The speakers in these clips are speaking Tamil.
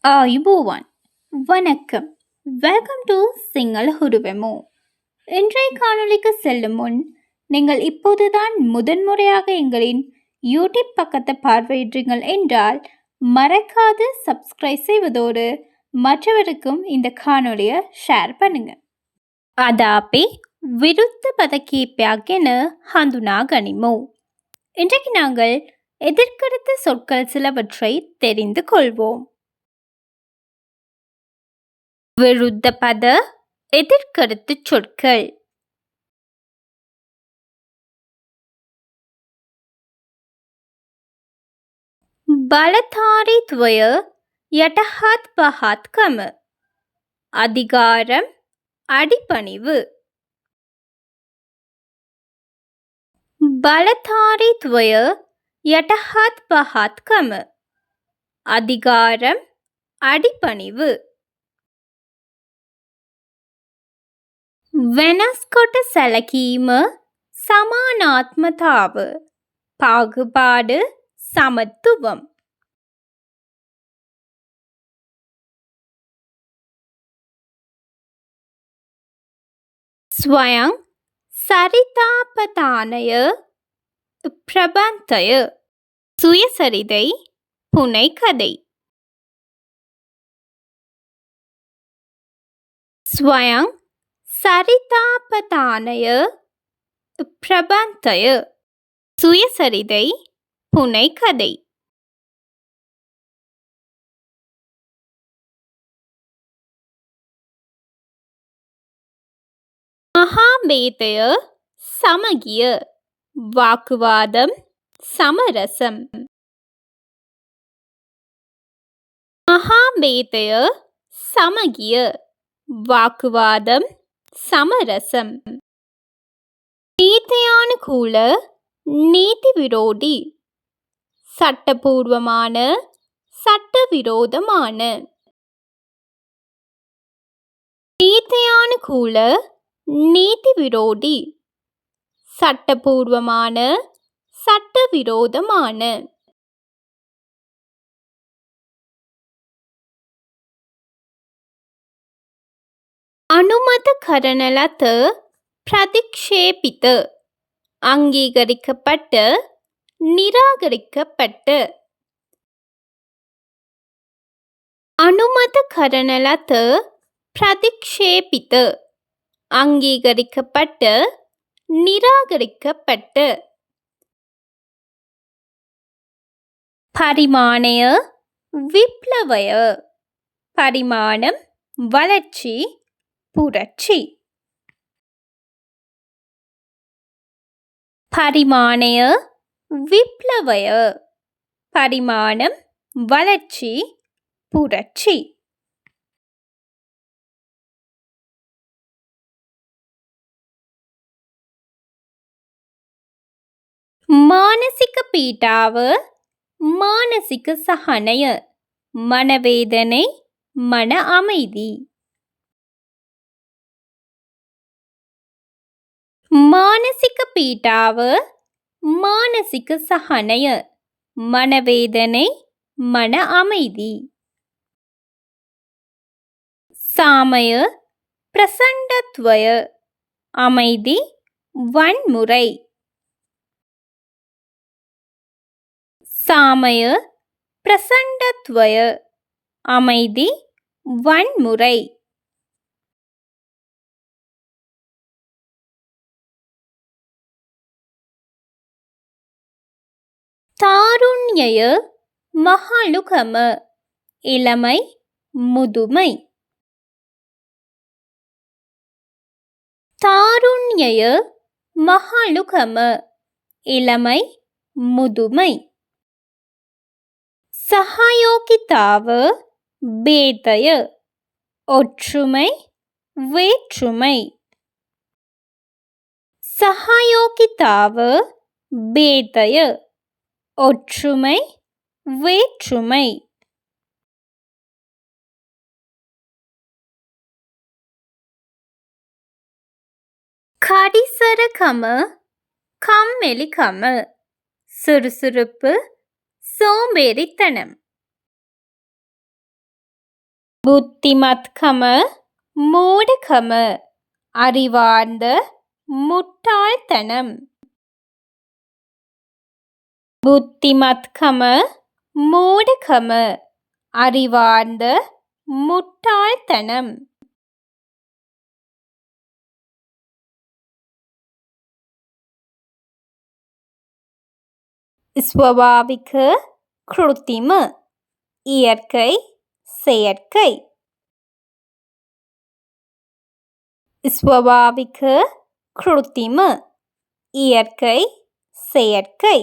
ආයුබෝවන් வணக்கம் வெல்கம் டு சிங்கள ஹுருவெமோ. இன்றைய காணொளிக்கு செல்லும் முன் நீங்கள் இப்போதுதான் முதன்முறையாக எங்களின் யூடியூப் பக்கத்தை பார்வையிடுறீங்கள் என்றால் மறக்காது சப்ஸ்கிரைப் செய்வதோடு மற்றவருக்கும் இந்த காணொளியை ஷேர் பண்ணுங்க. අදාපි විරුද්ධ පද කීපයක් ගැන හඳුනා ගනිමු. இன்றைக்கு நாங்கள் எதிர்கருத்து சொற்கள் சிலவற்றை தெரிந்து கொள்வோம். விருத்த பத எதிர்கருத்து சொற்கள். බලධාරීත්වය යටහත් පහත්කම. அதிகாரம் அடிபணிவு. බලධාරීත්වය යටහත් පහත්කම. அதிகாரம் අඩිපණිவு. වෙනස් කොට සැලකීම සමානාත්මතාව. பாகுபாடு சமத்துவம். ස්වයං சரிதாபதானය பிரபந்தය. சுயசரிதை புனைகதை. ස්වයං சரிதாபதானය பிரபந்தය. சுயசரிதை புனைகதை. மகாபேதය சமகிய. வாக்குவாதம் சமரசம். மகாபேதය சமகிய. வாக்குவாதம் சமரசம். நீதியானுகூல நீதி விரோதி. சட்டபூர்வமான சட்டவிரோதமான. நீதியானுகூல நீதி விரோதி. சட்டபூர்வமான சட்டவிரோதமான. அனுமதி කරන ලද பிரதிக்ஷேபிත. அங்கீகரிக்கப்பட்ட நிராகரிக்கப்பட்ட. அனுமதி කරන ලද பிரதிக்ஷேபிත. அங்கீகரிக்கப்பட்ட நிராகரிக்கப்பட்ட. பரிமாணය விப்ளவය. பரிமாணம் வளர்ச்சி புரட்சி. பரிமாணය விப்ளவය. பரிமாணம் வளர்ச்சி புரட்சி. මානසික පීඩාව මානසික සහනය. மனவேதனை மன அமைதி. මානසික පීඩාව මානසික සහනය. மனவேதனை மன அமைதி. சாமய பிரசண்டத்வய. அமைதி வன்முறை. சாமய பிரசண்டத்வய. அமைதி வன்முறை. தாருண்யය மஹலுகம. இளமை முதுமை. தாருண்யය மஹலுகம. இளமை முதுமை. சஹயோகிதாව பேதය. ஒற்றுமை வேற்றுமை. சஹயோகிதாව பேதය. ஒற்றுமை வேற்றுமை. கடிசரகம கம்மெலிகம. சுறுசுறுப்பு சோம்பேறித்தனம். புத்திமத்கம மூடகம அறிவார்ந்த முட்டாள்தனம். புத்திமத்கம மூடகம அறிவார்ந்த முட்டாள்தனம். ස්වභාවික කෘත්‍රිම இயற்கை செயற்கை. ස්වභාවික කෘත්‍රිම இயற்கை செயற்கை.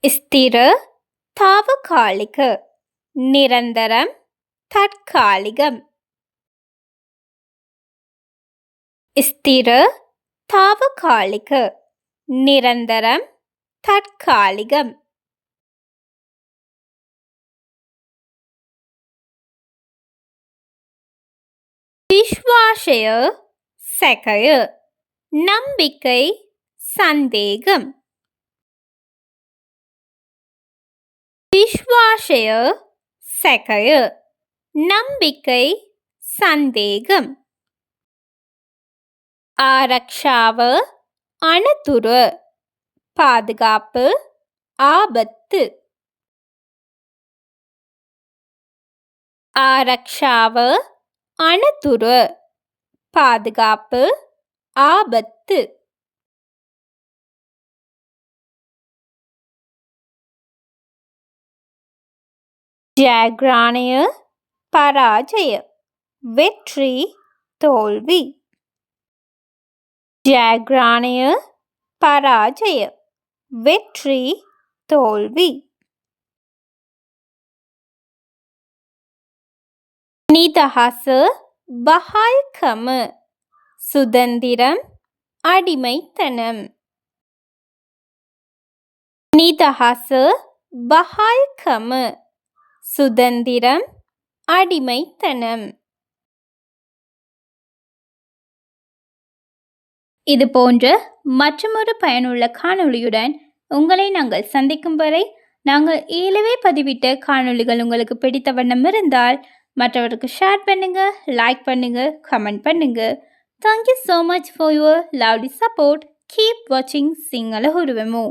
ස්ථිර తాවකාලික நிரந்தரம் தற்காலிகம். ස්ථිර తాවකාලික நிரந்தரம் தற்காலிகம். விஸ்வாசය සැකය நம்பிக்கை சந்தேகம். விஸ்வாசය සැකය நம்பிக்கை சந்தேகம். ආරක්ෂාව අනතුරු பாதுகாப்பு ஆபத்து. ආරක්ෂාව අනතුරු பாதுகாப்பு ஆபத்து. ජයග්‍රහණය පරාජය வெற்றி தோல்வி. ජයග්‍රහණය පරාජය வெற்றி தோல்வி. නිදහස වහල්කම சுதந்திரம் அடிமைத்தனம். නිදහස වහල්කම சுதந்திரம் அடிமைத்தனம். இது போன்ற மற்றொரு பயனுள்ள காணொளியுடன் உங்களை நாங்கள் சந்திக்கும் வரை நாங்கள் ஏலவே பதிவிட்ட காணொளிகள் உங்களுக்கு பிடித்த வண்ணம் இருந்தால் மற்றவருக்கு ஷேர் பண்ணுங்க, லைக் பண்ணுங்க, கமெண்ட் பண்ணுங்க. Thank you so much for your lovely support. Keep watching Sinhala Huruvamu.